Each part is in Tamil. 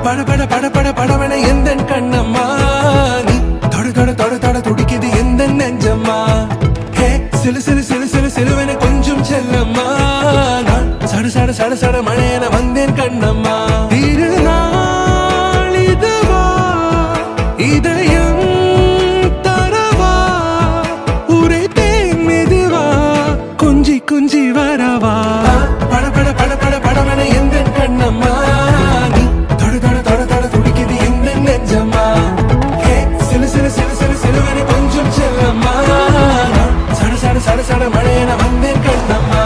பட பட பட பட படவன எந்த கண்ணம்மா நீ தொட தொட தொட தொட துடிக்குது எந்த நெஞ்சம்மா ஹே சிலு சிலு சிலு சிலு சிலுவன கொஞ்சம் செல்லம்மா நான் சட சட சட சட மழையன வந்தேன் கண்ணம்மா திருநாள் இதுவா இதயம் தரவா உரைத்தேன் மெதுவா கொஞ்சி கொஞ்சி வரவா பட பட பட பட படவன எந்த கண்ணம்மா சட சட மழையன வந்தேன் கண்ணம்மா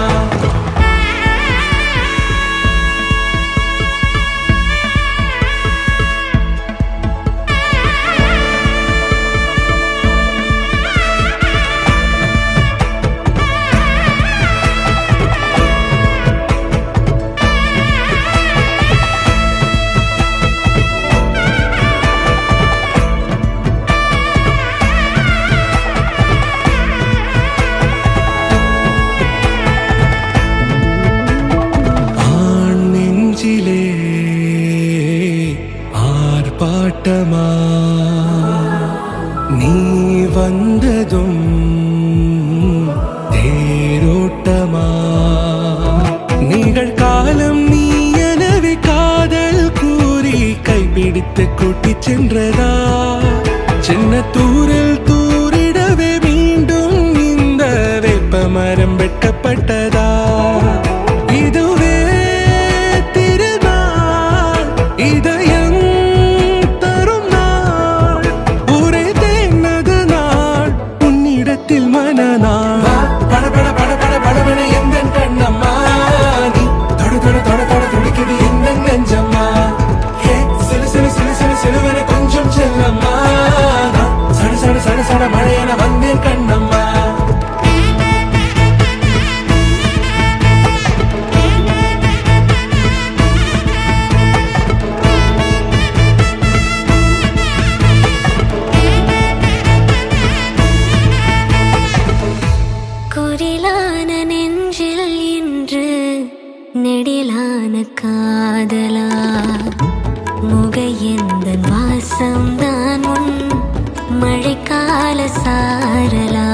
ஆர்ப்பாட்டமா நீ வந்ததும் தேரோட்டமா நிகழ்காலம் நீ எனவே காதல் கூறி கைப்பிடித்து கூட்டிச் சென்றதா சின்ன தூரில் தூரிடவே மீண்டும் இந்த வேப்ப மரம் வெட்டப்பட்டதா இதுவே திருநாள் இதயம் மனநாள் பட பட பட பட படவன எந்த கண்ணம்மா நீ தொட தொட தொட தொட துடிக்குது எந்த நெஞ்சம்மா ஹே சிலு சிலு சிலு சிலு சிலுவன கொஞ்சம் செல்லம்மா சட சட சட சட மழையன வந்தேன் கண்ணம்மா குறிலான நெஞ்சில் இன்று நெடிலான காதலா முக எந்த வாசம்தான் உன் மழைக்கால சாரலா